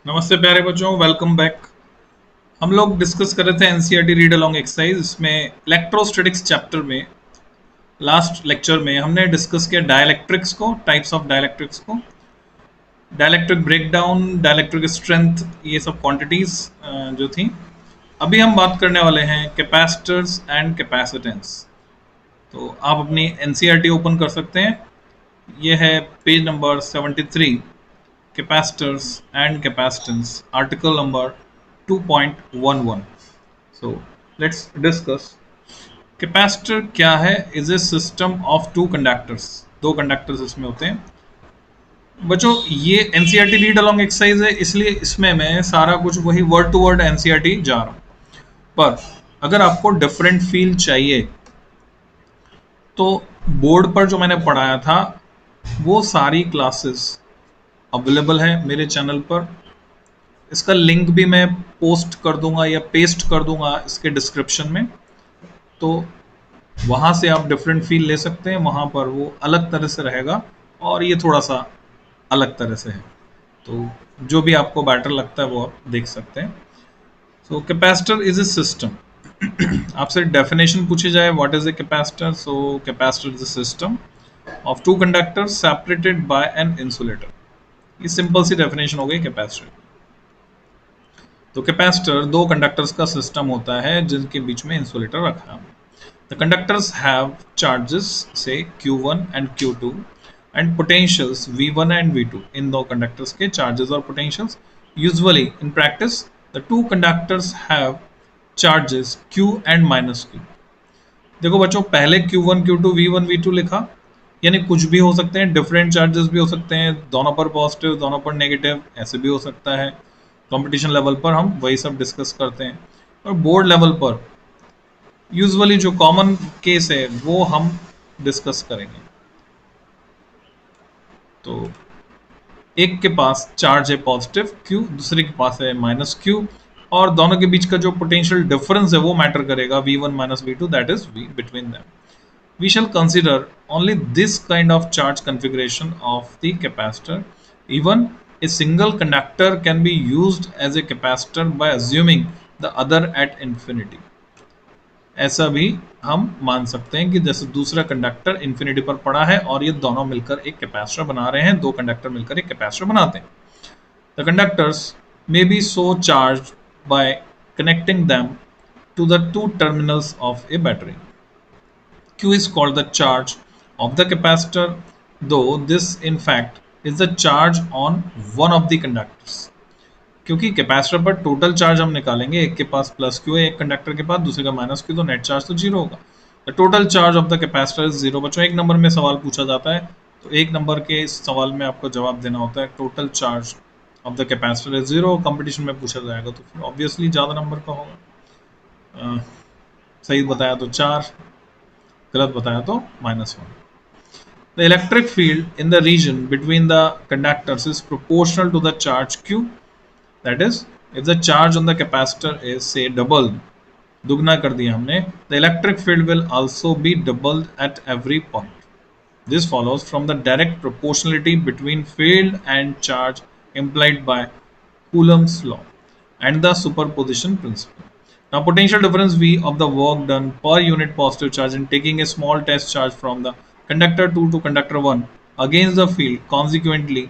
नमस्ते प्यारे बच्चों, वेलकम बैक। हम लोग डिस्कस कर रहे थे एनसीईआरटी रीड अलोंग एक्सरसाइज। इसमें इलेक्ट्रोस्टैटिक्स चैप्टर में लास्ट लेक्चर में हमने डिस्कस किया डाइलेक्ट्रिक्स को, टाइप्स ऑफ डाइलेक्ट्रिक्स को, डाइलेक्ट्रिक ब्रेकडाउन, डाइलेक्ट्रिक स्ट्रेंथ, ये सब क्वांटिटीज जो थी। अभी हम बात करने वाले हैं कैपेसिटर्स एंड कैपेसिटेंस। तो आप अपनी एनसीईआरटी ओपन कर सकते हैं। ये है page number 73, capacitors and capacitance, article number 2.11. So let's discuss. Capacitor क्या है? Is a system of two conductors. दो कंडक्टर्स इसमें होते हैं बच्चों। ये एनसीईआरटी रीड अलोंग एक्सरसाइज है, इसलिए इसमें मैं सारा कुछ वही वर्ड टू वर्ड एनसीईआरटी जा रहा हूं। पर अगर आपको डिफरेंट फील चाहिए तो बोर्ड पर जो मैंने पढ़ाया था वो सारी क्लासेस अवेलेबल है मेरे चैनल पर। इसका लिंक भी मैं पोस्ट कर दूंगा या पेस्ट कर दूंगा इसके डिस्क्रिप्शन में। तो वहाँ से आप डिफरेंट फील ले सकते हैं। वहाँ पर वो अलग तरह से रहेगा और ये थोड़ा सा अलग तरह से है। तो जो भी आपको बेटर लगता है वो आप देख सकते हैं। सो कैपेसिटर इज ए सिस्टम। आपसे डेफिनेशन पूछी जाए what is a capacitor, so capacitor is A system of two conductors separated by an insulator. ये सिंपल सी डेफिनेशन हो गई कैपेसिटर। तो कैपेसिटर दो कंडक्टर्स का सिस्टम होता है जिनके बीच में इंसुलेटर रखा है। द कंडक्टर्स हैव चार्जेस से Q1 and Q2 and potentials V1 and V2। इन दो कंडक्टर्स के चार्जेस और potentials. Usually in practice the two conductors have charges Q and -Q। देखो बच्चों, पहले Q1 Q2 V1 V2 लिखा, यानी कुछ भी हो सकते हैं, डिफरेंट चार्जेस भी हो सकते हैं, दोनों पर पॉजिटिव दोनों पर नेगेटिव, ऐसे भी हो सकता है। कंपटीशन लेवल पर हम वही सब डिस्कस करते हैं। और बोर्ड लेवल पर यूजुअली जो कॉमन केस है वो हम डिस्कस करेंगे। तो एक के पास चार्ज है पॉजिटिव Q, दूसरे के पास है -Q, और दोनों के बीच का जो पोटेंशियल डिफरेंस है वो मैटर करेगा V1 -V2, that is V between them. We shall consider only this kind of charge configuration of the capacitor. Even a single conductor can be used as a capacitor by assuming the other at infinity. ऐसा भी हम मान सकते हैं कि जैसे दूसरा conductor infinity पर पड़ा है और ये दोनों मिलकर एक कैपेसिटर बना रहे हैं, दो कंडक्टर मिलकर एक कैपेसिटर बनाते हैं। The conductors may be so charged by connecting them to the two terminals of a battery. Q is called the charge of the capacitor, though this in fact is the charge on one of the conductors. क्योंकि capacitor पर total charge हम निकालेंगे, एक के पास +Q है, एक conductor के पास, दूसरे का -Q, तो नेट चार्ज तो जीरो होगा। The total charge of the capacitor is zero. बच्चों, एक नंबर में सवाल पूछा जाता है तो एक नंबर के इस सवाल में आपको जवाब देना होता है total charge of the capacitor is zero. Competition में पूछा जाएगा तो फिर ऑब्वियसली ज़्यादा नंबर का होगा। सही बताया तो 4, गलत बताया तो -1। The electric field in the region between the conductors is proportional to the charge Q. That is, if the charge on the capacitor is say doubled, दुगना कर दिया हमने, the electric field will also be doubled at every point. This follows from the direct proportionality between field and charge implied by Coulomb's law and the superposition principle. Now, potential difference V of the work done per unit positive charge in taking a small test charge from the conductor 2 to conductor 1 against the field, consequently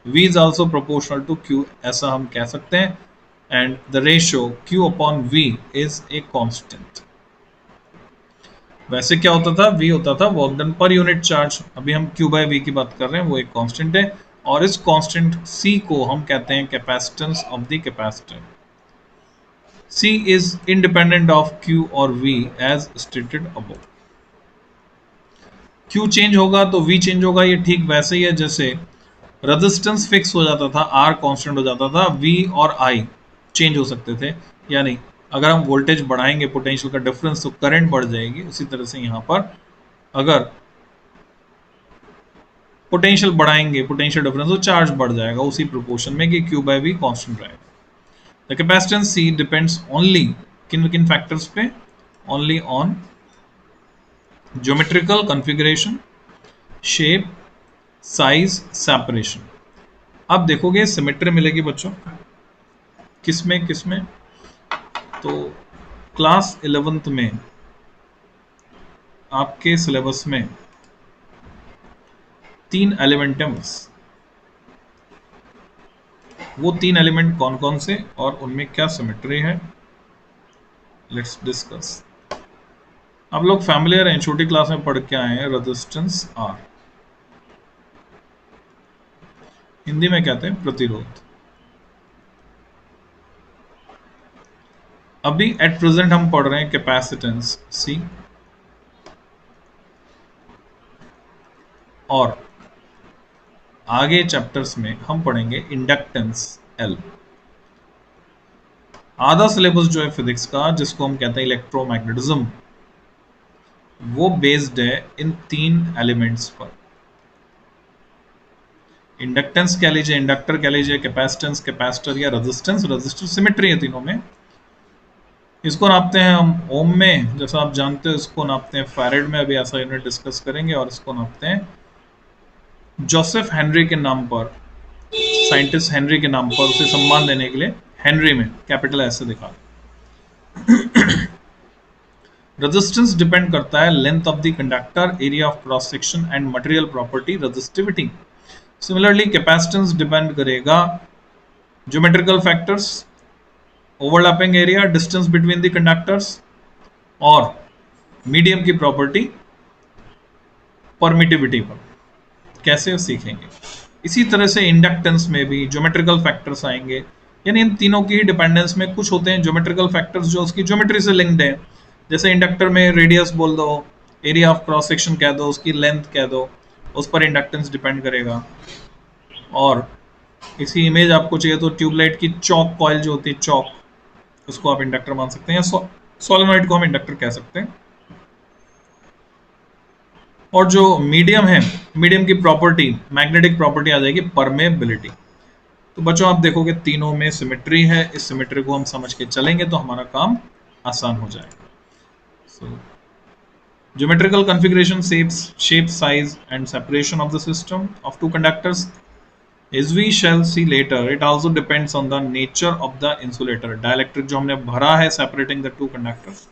V is also proportional to Q, ऐसा हम कह सकते हैं, and the ratio Q upon V is a constant. वैसे क्या होता था? V होता था work done per unit charge. अभी हम Q by V की बात कर रहे हैं, वो एक कांस्टेंट है, और इस कांस्टेंट C को हम कहते हैं capacitance of the capacitor. C is independent of Q और V as stated above. Q change होगा तो V चेंज होगा। ये ठीक वैसे ही है जैसे रेजिस्टेंस फिक्स हो जाता था, R कांस्टेंट हो जाता था, V और I चेंज हो सकते थे। यानी अगर हम वोल्टेज बढ़ाएंगे पोटेंशियल का डिफरेंस तो करंट बढ़ जाएगी। उसी तरह से यहाँ पर अगर पोटेंशियल बढ़ाएंगे पोटेंशियल डिफरेंस तो चार्ज बढ़ जाएगा उसी प्रोपोर्शन में कि Q by V कांस्टेंट रहेगा। The capacitance C depends only किन फैक्टर्स पे? Only on geometrical configuration, shape, size, separation. अब देखोगे सिमेट्री मिलेगी बच्चों, किसमें तो क्लास 11th में आपके सिलेबस में 3 एलिमेंट हैं बस। वो 3 एलिमेंट कौन कौन से और उनमें क्या सिमेट्री है, लेट्स डिस्कस। आप लोग फैमिलियर हैं, छोटी क्लास में पढ़ के आए हैं रेजिस्टेंस आर, हिंदी में कहते हैं प्रतिरोध। अभी एट प्रेजेंट हम पढ़ रहे हैं कैपेसिटेंस सी, और आगे चैप्टर्स में हम पढ़ेंगे इंडक्टेंस एल। आधा सिलेबस जो है फिजिक्स का, जिसको हम कहते हैं इलेक्ट्रोमैग्नेटिज्म, वो बेस्ड है इन 3 एलिमेंट्स पर। इंडक्टेंस कह लीजिए, इंडक्टर कह लीजिए, कैपेसिटेंस कैपेसिटर, या रेजिस्टेंस रजिस्टर, सिमेट्री है तीनों में। इसको नापते हैं हम ओम में, जैसा आप जानते हो। इसको नापते हैं फैरेड में, अभी ऐसा यूनिट डिस्कस करेंगे। और इसको नापते हैं जोसेफ हेनरी के नाम पर, साइंटिस्ट हेनरी के नाम पर, उसे सम्मान देने के लिए हेनरी में कैपिटल ऐसे दिखा। रेजिस्टेंस डिपेंड करता है length of the conductor, area of cross section and material property resistivity. Similarly capacitance depend करेगा geometrical factors, overlapping area, distance between the conductors, और मीडियम की प्रॉपर्टी परमिटिविटी पर। कैसे सीखेंगे। इसी तरह से इंडक्टेंस में भी ज्योमेट्रिकल फैक्टर्स आएंगे, यानी इन तीनों की ही डिपेंडेंस में कुछ होते हैं ज्योमेट्रिकल फैक्टर्स जो उसकी ज्योमेट्री से लिंक्ड है। जैसे इंडक्टर में रेडियस बोल दो, एरिया ऑफ क्रॉस सेक्शन कह दो, उसकी लेंथ कह दो, उस पर इंडक्टेंस डिपेंड करेगा। और इसी इमेज आपको चाहिए तो ट्यूबलाइट की चौक कॉइल जो होती है, चौक, उसको आप इंडक्टर मान सकते हैं, या सोलेनॉइड को हम इंडक्टर कह सकते हैं। और जो मीडियम है, मीडियम की प्रॉपर्टी, मैग्नेटिक प्रॉपर्टी आ जाएगी परमेबिलिटी। तो बच्चों आप देखोगे तीनों में सिमेट्री है, इस सिमेट्री को हम समझ के चलेंगे तो हमारा काम आसान हो जाएगा। So geometrical configuration, shape, size and separation of the system of two conductors, as we shall see later, it also depends on the nature of the insulator, dielectric जो हमने भरा है separating the two conductors।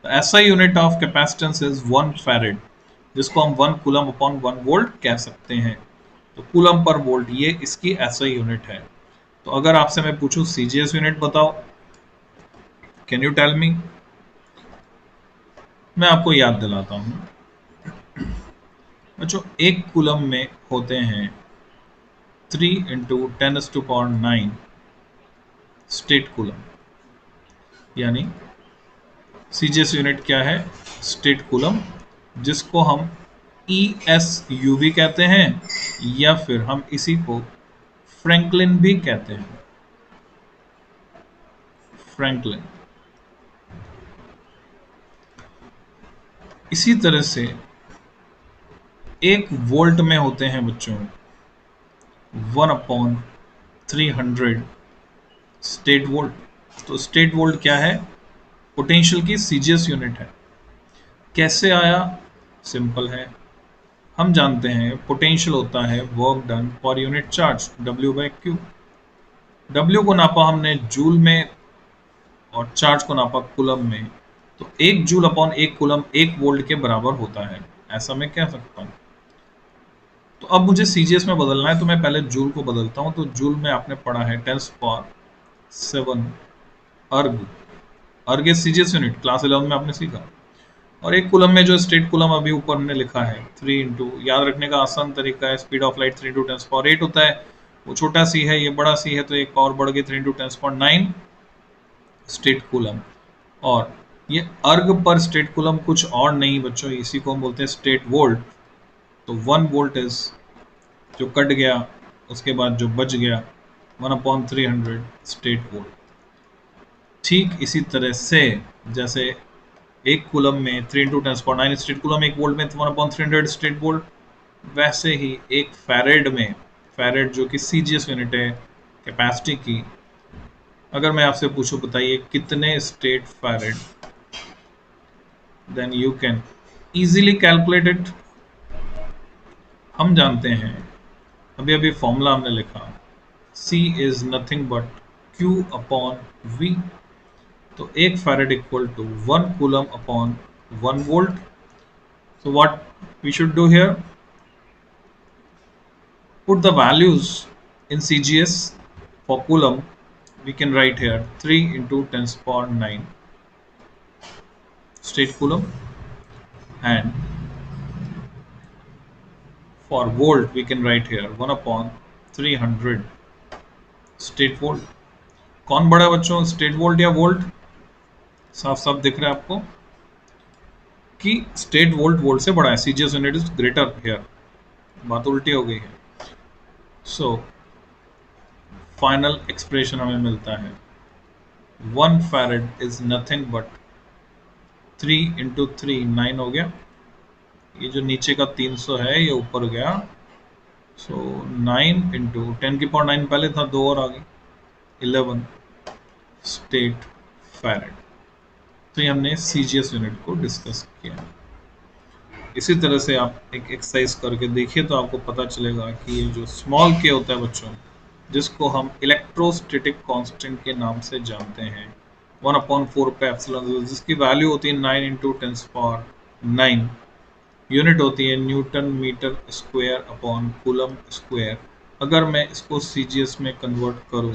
The SI unit of capacitance is 1 farad, जिसको हम 1 coulomb upon 1 volt कह सकते हैं। तो कूलम पर वोल्ट ये इसकी SI यूनिट है। तो अगर आपसे मैं पूछूं CGS यूनिट बताओ, कैन यू टेल मी? मैं आपको याद दिलाता हूं बच्चों, 1 कूलम में होते हैं 3 × 10⁹ स्टेट कूलम, यानी CGS यूनिट क्या है? स्टेट कूलम, जिसको हम ESU भी कहते हैं, या फिर हम इसी को फ्रैंकलिन भी कहते हैं। फ्रैंकलिन। इसी तरह से 1 वोल्ट में होते हैं बच्चों 1/300 स्टेट वोल्ट। तो स्टेट वोल्ट क्या है? पोटेंशियल की CGS यूनिट है। कैसे आया? सिंपल है, हम जानते हैं पोटेंशियल होता है work done per unit charge, W/Q। W को नापा हमने जूल में और चार्ज को नापा कूलम में। तो 1 जूल अपॉन 1 कूलम 1 वोल्ट के बराबर होता है, ऐसा मैं कह सकता हूं। तो अब मुझे CGS में बदलना है, तो मैं पहले जूल को बदलता हूं। तो जूल में आपने पढ़ा है 10⁷ अर्ग। अर्ग CGS यूनिट क्लास 11 में आपने सीखा। और 1 कूलम में जो स्टेट कूलम अभी ऊपर हमने लिखा है 3 × याद रखने का आसान तरीका है, स्पीड ऑफ लाइट 3 × 10⁸ होता है। वो छोटा सी है, ये बड़ा सी है, तो एक और बढ़ गई 3 × 10⁹ स्टेट कूलम। और ये अर्ग पर स्टेट कूलम कुछ और नहीं बच्चों, इसी को हम बोलते हैं स्टेट वोल्ट। तो 1 वोल्ट इज जो कट गया, उसके बाद जो बच गया 1/300 स्टेट वोल्ट। ठीक इसी तरह से जैसे 1 कूलम में 3 × 10⁹ स्टेट कूलम, 1 वोल्ट में 1/300 स्टेट वोल्ट, वैसे ही 1 फैरेड में, फैरेड जो कि CGS यूनिट है कैपेसिटी की, अगर मैं आपसे पूछूं बताइए कितने state farad, then you can easily calculate it. हम जानते हैं, अभी अभी फॉर्मूला हमने लिखा, C is nothing but Q upon V। तो 1 farad equal to 1 coulomb upon 1 volt. So what we should do here? Put the values in CGS. For coulomb, we can write here 3 into 10 to the power 9 state coulomb, and for volt we can write here 1 upon 300 state volt। कौन बड़ा है बच्चों, state volt या volt? साफ साफ दिख रहा है आपको कि स्टेट वोल्ट वोल्ट से बड़ा है, CGS unit is greater here. बात उल्टी हो गई है। सो फाइनल एक्सप्रेशन हमें मिलता है 1 farad is nothing but 3 into 3 9 हो गया। ये जो नीचे का 300 है ये ऊपर गया। सो 9 इंटू 10 की पावर 9 पहले था, 2 और आ गई 11 स्टेट फैरेड। तो ये हमने सीजीएस यूनिट को डिस्कस किया। इसी तरह से आप एक एक्सरसाइज करके देखिए तो आपको पता चलेगा कि ये जो स्मॉल के होता है बच्चों, जिसको हम इलेक्ट्रोस्टैटिक कांस्टेंट के नाम से जानते हैं, 1/4 पे एप्सिलॉन, जिसकी वैल्यू होती है 9 इंटू 10 पावर 9, यूनिट होती है newton metre square upon coulomb square. अगर मैं इसको सीजीएस में कन्वर्ट करूं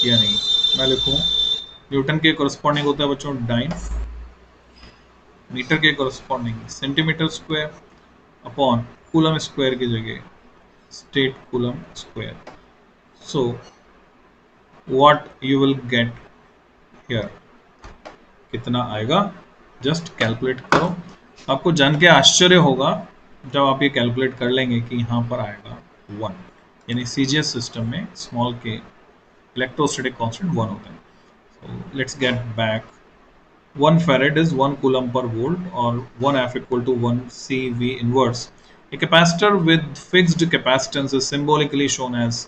या नहीं, मैं लिखूं न्यूटन के करस्पॉन्डिंग होता है बच्चों डाइन, मीटर के corresponding centimetre square upon coulomb square की जगह state coulomb square. So what you will get here, कितना आएगा जस्ट कैलकुलेट करो। आपको जान के आश्चर्य होगा जब आप ये कैलकुलेट कर लेंगे कि यहाँ पर आएगा 1, यानी सीजीएस सिस्टम में स्मॉल के इलेक्ट्रोस्टैटिक कांस्टेंट 1 होता है। So let's get back. 1 farad is 1 coulomb per volt, or 1 F equal to 1 CV inverse. A capacitor with fixed capacitance is symbolically shown as,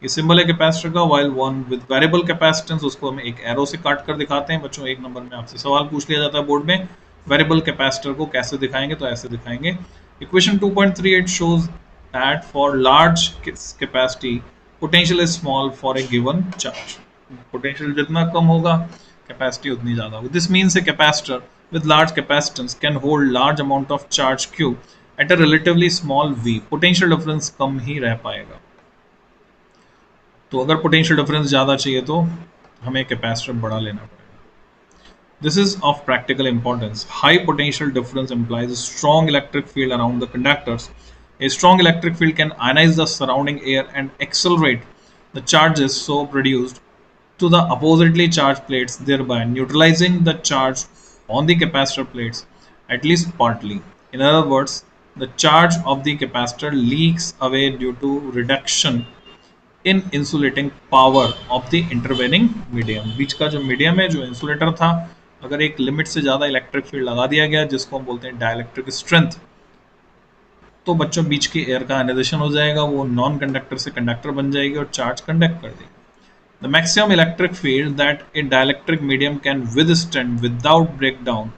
ये सिंबल है कैपेसिटर का, while one with variable capacitance उसको हम एक arrow से काट कर दिखाते हैं। बच्चों 1 नंबर में आपसे सवाल पूछ लिया जाता है बोर्ड में, वेरिएबल कैपेसिटर को कैसे दिखाएंगे, तो ऐसे दिखाएंगे। Equation 2.38 shows that for large capacity potential is small for a given charge. Potential जितना कम होगा कैपेसिटी उतनी ज़्यादा होगी। This means a capacitor with large capacitance can hold large amount of charge Q at a relatively small V. Potential difference कम ही रह पाएगा। तो अगर पोटेंशियल डिफरेंस ज़्यादा चाहिए तो हमें कैपेसिटर बड़ा लेना पड़ेगा। This is of practical importance. High potential difference implies a strong electric field around the conductors. A strong electric field can ionize the surrounding air and accelerate the charges so produced to the oppositely charged plates, thereby neutralizing the charge on the capacitor plates, at least partly. In other words, the charge of the capacitor leaks away due to reduction in insulating power of the intervening medium. बीच का जो medium है, जो insulator था, अगर एक limit से ज़्यादा electric field लगा दिया गया जिसको हम बोलते हैं डाइलेक्ट्रिक स्ट्रेंथ, तो बच्चों बीच के एयर का आयनाइजेशन हो जाएगा, वो नॉन कंडक्टर से कंडक्टर बन जाएगी और चार्ज कंडक्ट कर देगी। The maximum electric field that a dielectric medium can withstand without breakdown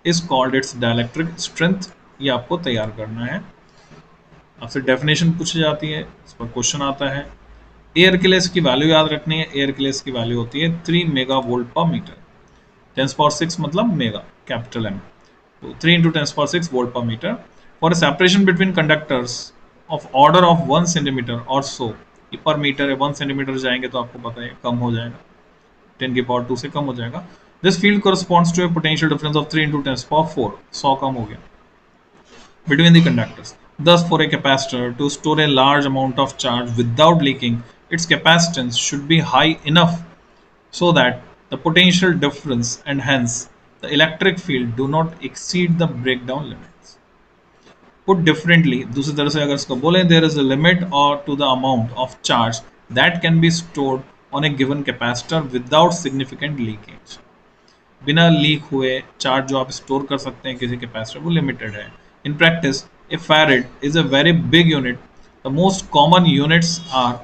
is called its dielectric strength. ये आपको तैयार करना है, आपसे डेफिनेशन पूछी जाती है, इस पर क्वेश्चन आता है। एयर के लिए इसकी वैल्यू याद रखनी है। एयर के लिए इसकी वैल्यू होती है 3 मेगा वोल्ट पर मीटर। 10⁻⁶ मतलब मेगा, कैपिटल एम, तो 3 into 10⁻⁶ वोल्ट पर metre. For a separation between conductors of order of 1 centimetre और सो, पर मीटर है 1 सेंटीमीटर जाएंगे तो आपको पता है कम हो जाएगा, 10⁻² से कम हो जाएगा। This field corresponds to a potential difference of 3 into 10⁴, 100 कम हो गया, between the conductors. Thus, for a capacitor to store a large amount of charge without leaking, its capacitance should be high enough so that the potential difference and hence the electric field do not exceed the breakdown limits. Put differently, दूसरी तरह से अगर इसको बोलें, there is a limit or to the amount of charge that can be stored on a given capacitor without significant leakage. बिना leak हुए charge जो आप स्टोर कर सकते हैं किसी कैपेसिटर, वो लिमिटेड है। In practice, a farad is a very big unit. The most common units are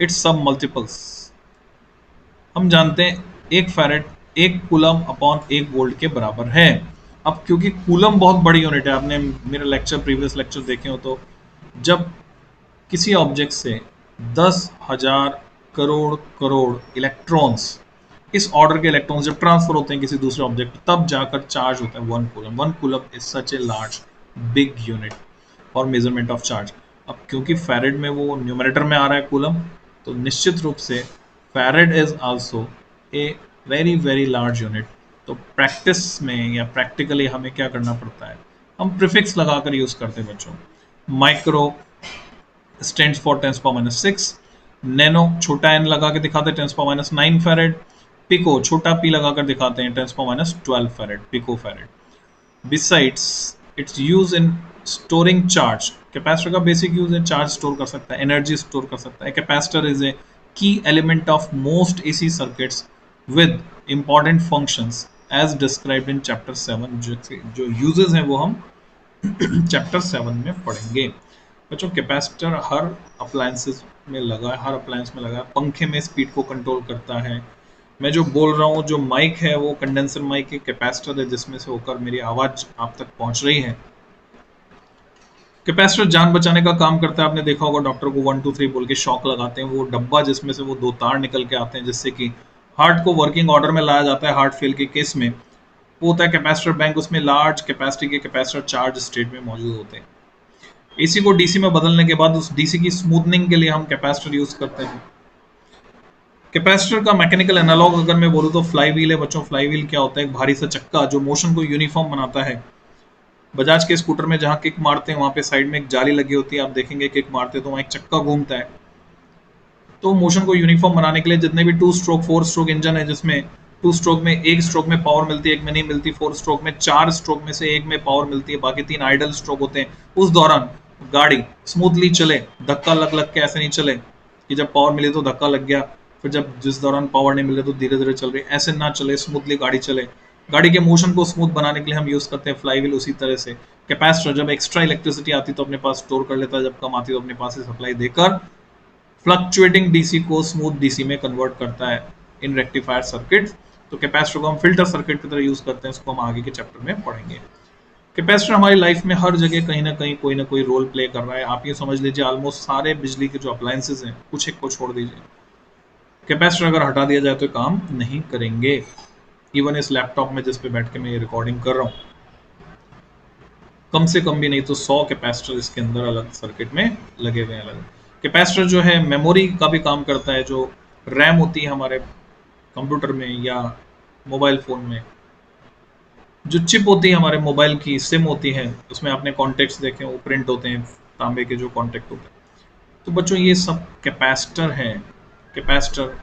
its submultiples. हम जानते हैं 1 फैरेड 1 कूलम अपॉन 1 वोल्ट के बराबर है। अब क्योंकि कूलम बहुत बड़ी यूनिट है, आपने मेरे प्रीवियस लेक्चर देखे हो, तो जब किसी ऑब्जेक्ट से 10,000 करोड़ करोड़ इलेक्ट्रॉन्स, इस ऑर्डर के इलेक्ट्रॉन्स जब ट्रांसफर होते हैं किसी दूसरे ऑब्जेक्ट तब जाकर चार्ज होता है 1 coulomb. 1 coulomb is such a large big unit for measurement of charge. अब क्योंकि फैरेड में वो न्यूमरेटर में आ रहा है कूलम, तो निश्चित रूप से farad is also a very very large unit. तो प्रैक्टिस में या प्रैक्टिकली हमें क्या करना पड़ता है, हम प्रीफिक्स लगाकर यूज करते हैं बच्चों। माइक्रो स्टैंड्स फॉर 10⁻⁶, नैनो छोटा n लगा के दिखाते हैं 10⁻⁹ फैरेड, पिको छोटा p लगाकर दिखाते हैं 10⁻12 farad, pico farad. Besides, its use in storing charge, capacitor का बेसिक यूज है चार्ज स्टोर कर सकता है, एनर्जी स्टोर कर सकता है। Capacitor is a key element of most AC circuits with important functions as described in chapter 7। जो uses हैं वो हम चैप्टर 7 में पढ़ेंगे। बच्चों कैपेसिटर हर अप्लायंसेस में लगा है, हर अप्लायंस में लगा है। पंखे में स्पीड को कंट्रोल करता है। मैं जो बोल रहा हूँ, जो माइक है वो कंडेंसर माइक एक कैपेसिटर है जिसमें से होकर मेरी आवाज आप तक पहुंच रही है। कैपेसिटर जान बचाने का काम करता है। आपने देखा होगा डॉक्टर को 1 2 3 बोल के शॉक लगाते हैं, वो डब्बा जिसमें से वो 2 तार निकल के आते हैं जिससे कि हार्ट को वर्किंग ऑर्डर में लाया जाता है। हार्ट फेल के केस में वो होता है कैपेसिटर बैंक, उसमें लार्ज कैपेसिटी के कैपेसिटर चार्ज स्टेट में मौजूद होते हैं। एसी को डीसी में बदलने के बाद उस डीसी की स्मूथनिंग के लिए हम कैपेसिटर यूज करते हैं। कैपेसिटर का मैकेनिकल एनालॉग अगर मैं बोलूँ तो फ्लाई व्हील है बच्चों। फ्लाई व्हील क्या होता है, एक भारी सा चक्का जो मोशन को यूनिफॉर्म बनाता है। बजाज के स्कूटर में जहाँ किक मारते हैं वहां पे साइड में एक जाली लगी होती है, आप देखेंगे किक मारते हैं तो वहां एक चक्का घूमता है। तो मोशन को यूनिफॉर्म बनाने के लिए जितने भी 2 स्ट्रोक 4 स्ट्रोक इंजन है, जिसमें 2 स्ट्रोक में एक स्ट्रोक में पावर मिलती है, एक में नहीं मिलती, 4 स्ट्रोक में 4 स्ट्रोक में से एक में पावर मिलती है, बाकी 3 आइडल स्ट्रोक होते हैं। उस दौरान गाड़ी स्मूथली चले, धक्का लग लग के ऐसे नहीं चले कि जब पावर मिली तो धक्का लग गया, फिर जब जिस दौरान पावर नहीं मिले तो धीरे धीरे चल रही, ऐसे ना चले, स्मूथली गाड़ी चले। गाड़ी के मोशन को स्मूथ बनाने के लिए हम यूज करते हैं फ्लाई व्हील। उसी तरह से कैपेसिटर जब एक्स्ट्रा इलेक्ट्रिसिटी आती तो अपने पास स्टोर कर लेता है, जब कम आती तो अपने पास से सप्लाई देकर फ्लक्चुएटिंग डीसी को स्मूथ डीसी में कन्वर्ट करता है इन रेक्टिफायर सर्किट। तो कैपेसिटर को हम फिल्टर सर्किट की तरह यूज करते हैं, इसको हम आगे के चैप्टर में पढ़ेंगे। कैपेसिटर हमारी लाइफ में हर जगह कहीं ना कोई रोल प्ले कर रहा है। आप ये समझ लीजिए ऑलमोस्ट सारे बिजली के जो अप्लायंसेज हैं, कुछ एक को छोड़ दीजिए, कैपेसिटर अगर हटा दिया जाए तो काम नहीं करेंगे। इवन इस लैपटॉप में जिस पे बैठ के मैं ये रिकॉर्डिंग कर रहा हूँ, कम से कम भी नहीं तो 100 कैपेसिटर इसके अंदर अलग सर्किट में लगे हुए हैं। अलग कैपेसिटर जो है मेमोरी का भी काम करता है। जो रैम होती है हमारे कंप्यूटर में या मोबाइल फोन में, जो चिप होती है हमारे मोबाइल की, सिम होती है, उसमें आपने कॉन्टेक्ट्स देखे वो प्रिंट होते हैं, तांबे के जो कॉन्टेक्ट होते हैं। तो बच्चों ये सब कैपेसिटर है। कैपेसिटर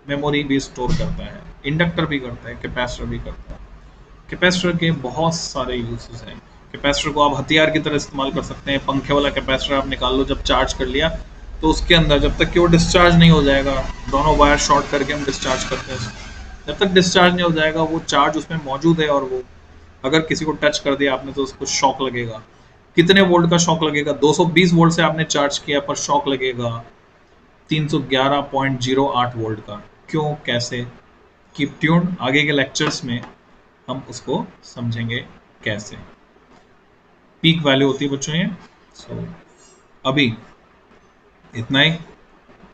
मेमोरी भी स्टोर करता है, इंडक्टर भी करता है, कैपेसिटर भी करता है। कैपेसिटर के बहुत सारे यूजेस हैं। कैपेसिटर को आप हथियार की तरह इस्तेमाल कर सकते हैं। पंखे वाला कैपेसिटर आप निकाल लो, जब चार्ज कर लिया तो उसके अंदर जब तक कि वो डिस्चार्ज नहीं हो जाएगा, दोनों वायर शॉर्ट करके हम डिस्चार्ज करते हैं, जब तक डिस्चार्ज नहीं हो जाएगा वो चार्ज उसमें मौजूद है, और वो अगर किसी को टच कर दिया आपने तो उसको शॉक लगेगा। कितने वोल्ट का शॉक लगेगा? 220 वोल्ट से आपने चार्ज किया पर शॉक लगेगा 311.08 वोल्ट का। क्यों, कैसे? कीप ट्यून्ड, आगे के लेक्चर्स में हम उसको समझेंगे कैसे। पीक वैल्यू होती है बच्चों ये। सो अभी इतना ही,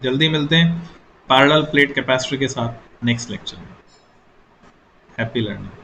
जल्दी मिलते हैं पैरेलल प्लेट कैपेसिटर के साथ नेक्स्ट लेक्चर में। Happy learning.